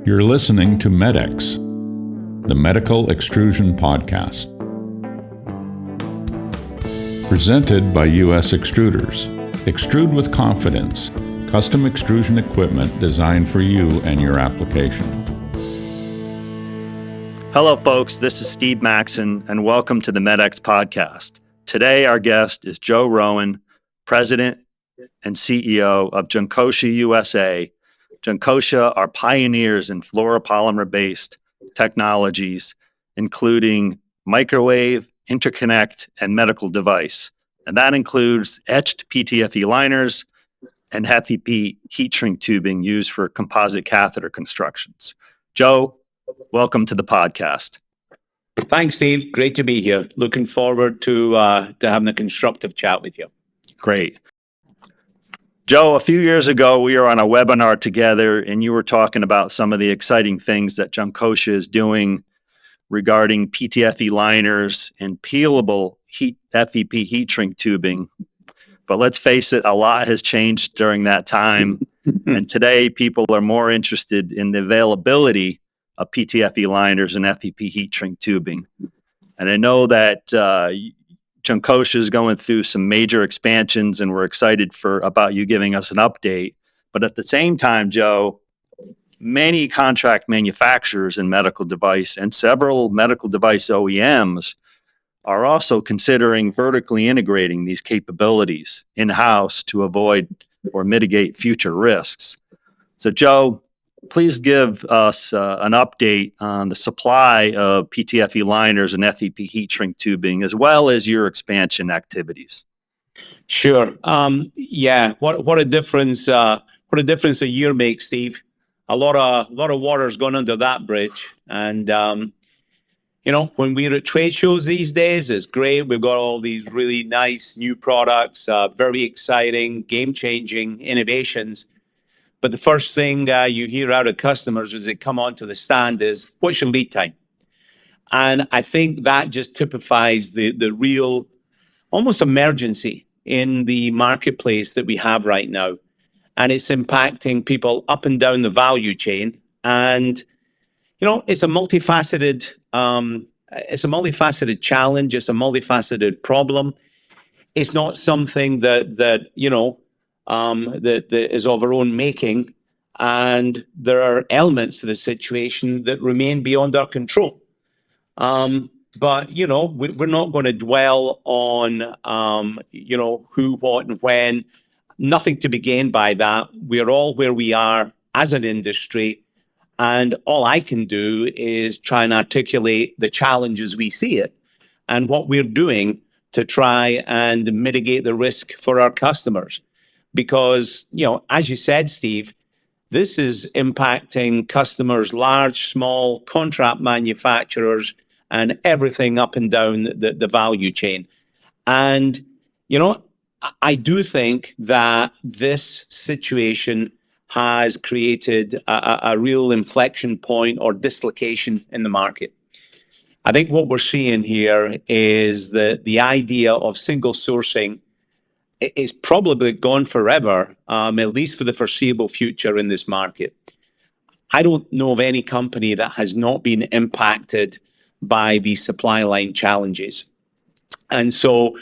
You're listening to MedX, the Medical Extrusion Podcast. Presented by U.S. Extruders. Extrude with confidence. Custom extrusion equipment designed for you and your application. Hello, folks. This is Steve Maxson, and welcome to the MedX Podcast. Today, our guest is Joe Rowan, President and CEO of Junkosha USA. Junkosha are pioneers in fluoropolymer-based technologies, including microwave, interconnect, and medical device. And that includes etched PTFE liners and FEP heat shrink tubing used for composite catheter constructions. Joe, welcome to the podcast. Thanks, Steve. Great to be here. Looking forward to having a constructive chat with you. Great. Joe, a few years ago, we were on a webinar together, and you were talking about some of the exciting things that Junkosha is doing regarding PTFE liners and peelable FEP heat shrink tubing. But let's face it, a lot has changed during that time. And today, people are more interested in the availability of PTFE liners and FEP heat shrink tubing. And I know that Junkosha is going through some major expansions, and we're excited about you giving us an update. But at the same time, Joe, many contract manufacturers in medical device and several medical device OEMs are also considering vertically integrating these capabilities in-house to avoid or mitigate future risks. So, Joe, please give us an update on the supply of PTFE liners and FEP heat shrink tubing, as well as your expansion activities. Sure. What a difference! What a difference a year makes, Steve. A lot of water's gone under that bridge, and when we're at trade shows these days, it's great. We've got all these really nice new products, very exciting, game-changing innovations. But the first thing you hear out of customers as they come onto the stand is, what's your lead time? And I think that just typifies the real, almost emergency in the marketplace that we have right now. And it's impacting people up and down the value chain. And, it's a multifaceted challenge. It's a multifaceted problem. It's not something that is of our own making, and there are elements to the situation that remain beyond our control. But we're not going to dwell on who, what, and when. Nothing to be gained by that. We're all where we are as an industry, and all I can do is try and articulate the challenges we see it and what we're doing to try and mitigate the risk for our customers. Because, as you said, Steve, this is impacting customers, large, small, contract manufacturers, and everything up and down the value chain. And, I do think that this situation has created a real inflection point or dislocation in the market. I think what we're seeing here is that the idea of single sourcing is probably gone forever, at least for the foreseeable future in this market. I don't know of any company that has not been impacted by these supply line challenges. And so,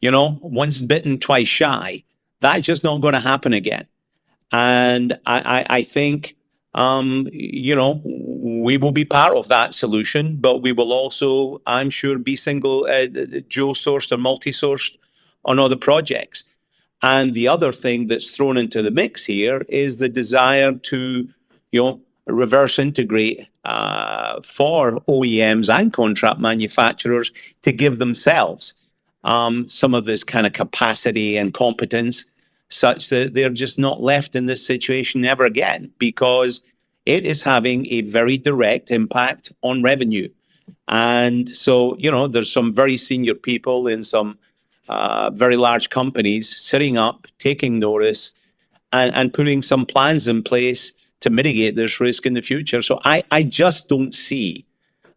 once bitten, twice shy, that's just not going to happen again. And I think, we will be part of that solution, but we will also, I'm sure, be dual sourced or multi-sourced on other projects. And the other thing that's thrown into the mix here is the desire to, reverse integrate for OEMs and contract manufacturers to give themselves some of this kind of capacity and competence, such that they're just not left in this situation ever again, because it is having a very direct impact on revenue. And so, there's some very senior people in some very large companies sitting up, taking notice, and putting some plans in place to mitigate this risk in the future. So I just don't see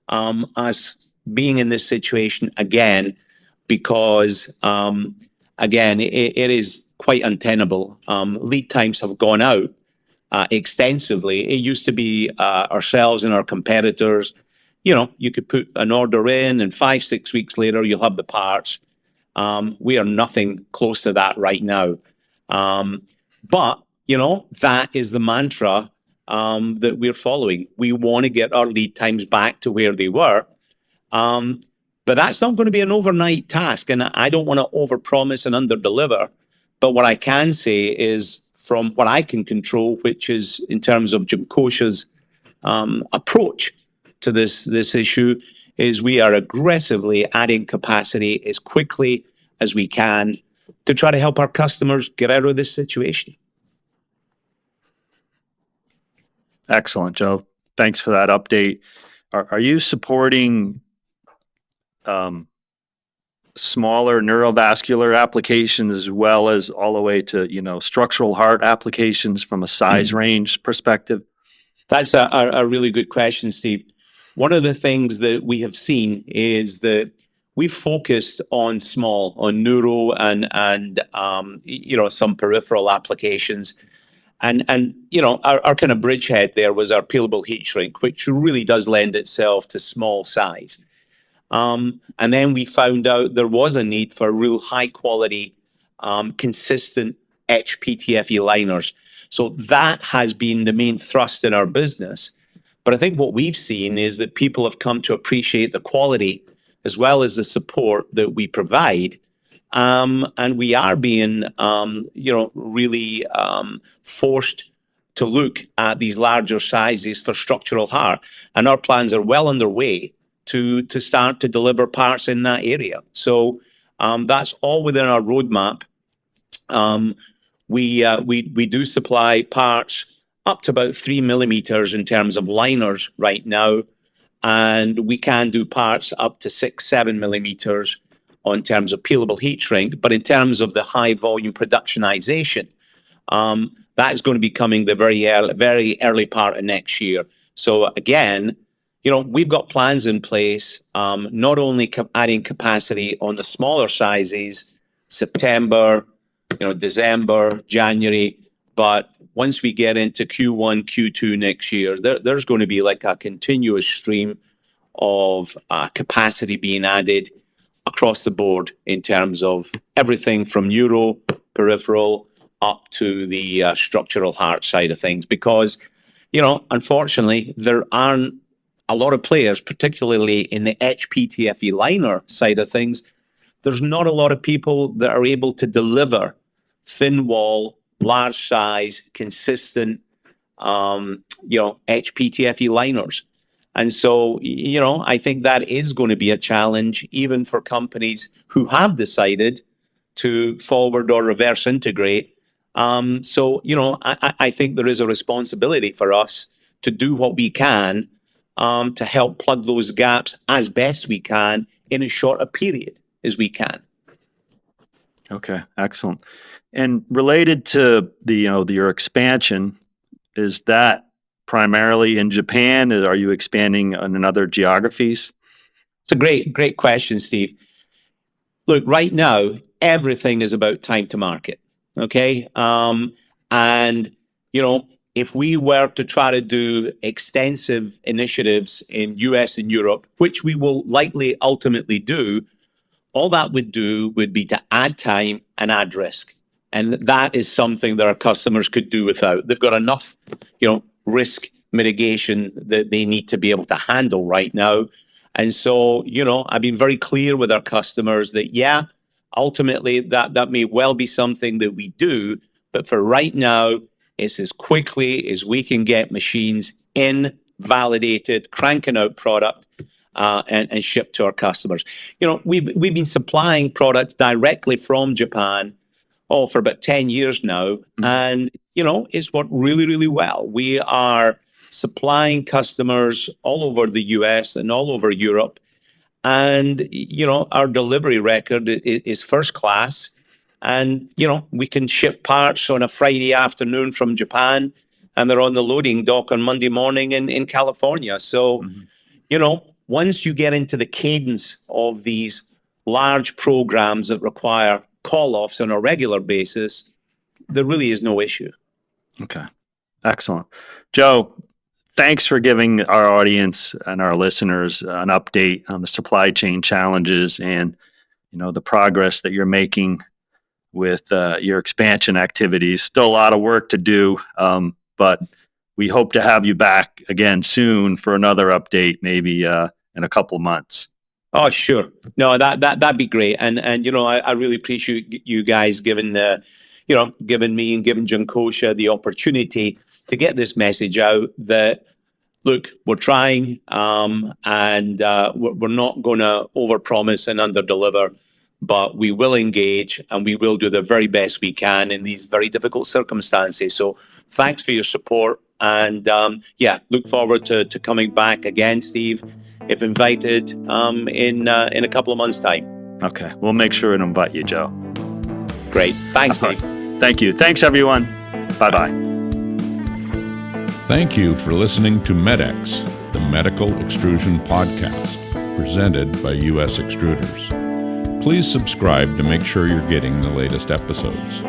us being in this situation again, because, again, it is quite untenable. Lead times have gone out, extensively. It used to be ourselves and our competitors. You know, you could put an order in, and 5-6 weeks later, you'll have the parts. We are nothing close to that right now. But, you know, that is the mantra that we're following. We want to get our lead times back to where they were. But that's not going to be an overnight task. And I don't want to overpromise and underdeliver. But what I can say is from what I can control, which is in terms of Junkosha's approach to this issue, is we are aggressively adding capacity as quickly as we can to try to help our customers get out of this situation. Excellent, Joe. Thanks for that update. Are you supporting smaller neurovascular applications as well as all the way to, you know, structural heart applications from a size range perspective? That's a really good question, Steve. One of the things that we have seen is that we've focused on small, on neuro and you know, some peripheral applications. And you know, our kind of bridgehead there was our peelable heat shrink, which really does lend itself to small size. And then we found out there was a need for real high quality, consistent etched PTFE liners. So that has been the main thrust in our business. But I think what we've seen is that people have come to appreciate the quality as well as the support that we provide. And we are being, you know, really forced to look at these larger sizes for structural heart. And our plans are well underway to start to deliver parts in that area. So that's all within our roadmap. We do supply parts up to about 3 millimeters in terms of liners right now, and we can do parts up to 6-7 millimeters in terms of peelable heat shrink. But in terms of the high volume productionization, that is going to be coming the very early part of next year. So again, you know, we've got plans in place, not only adding capacity on the smaller sizes, September, you know, December, January, but once we get into Q1, Q2 next year, there's going to be like a continuous stream of capacity being added across the board in terms of everything from neuro, peripheral, up to the structural heart side of things. Because, you know, unfortunately, there aren't a lot of players, particularly in the etched PTFE liner side of things. There's not a lot of people that are able to deliver thin wall, large size, consistent, you know, etched PTFE liners. And so, you know, I think that is going to be a challenge even for companies who have decided to forward or reverse integrate. So, you know, I think there is a responsibility for us to do what we can to help plug those gaps as best we can in as short a period as we can. Okay, excellent. And related to the, you know, your expansion, is that primarily in Japan? Are you expanding in other geographies? It's a great question, Steve. Look, right now, everything is about time to market. Okay. And, you know, if we were to try to do extensive initiatives in US and Europe, which we will likely ultimately do, all that would do would be to add time and add risk. And that is something that our customers could do without. They've got enough, you know, risk mitigation that they need to be able to handle right now. And so, you know, I've been very clear with our customers that, yeah, ultimately that may well be something that we do, but for right now, it's as quickly as we can get machines in, validated, cranking out product, and shipped to our customers. You know, we've been supplying products directly from Japan, for about 10 years now. And, you know, it's worked really, really well. We are supplying customers all over the US and all over Europe. And, you know, our delivery record is first class. And, you know, we can ship parts on a Friday afternoon from Japan, and they're on the loading dock on Monday morning in California. So, you know, once you get into the cadence of these large programs that require call-offs on a regular basis, there really is no issue. Okay. Excellent. Joe, thanks for giving our audience and our listeners an update on the supply chain challenges and the progress that you're making with your expansion activities. Still a lot of work to do, but we hope to have you back again soon for another update, maybe in a couple of months. Oh, sure. No, that'd be great. And I really appreciate you guys giving giving me and giving Junkosha the opportunity to get this message out that, look, we're trying, and we're not going to overpromise and underdeliver, but we will engage and we will do the very best we can in these very difficult circumstances. So thanks for your support. And look forward to coming back again, Steve, if invited, in a couple of months' time. Okay, we'll make sure to invite you, Joe. Great. Thanks, Steve. Thank you. Thanks, everyone. Bye-bye. Thank you for listening to MEDX, the Medical Extrusion Podcast, presented by US Extruders. Please subscribe to make sure you're getting the latest episodes.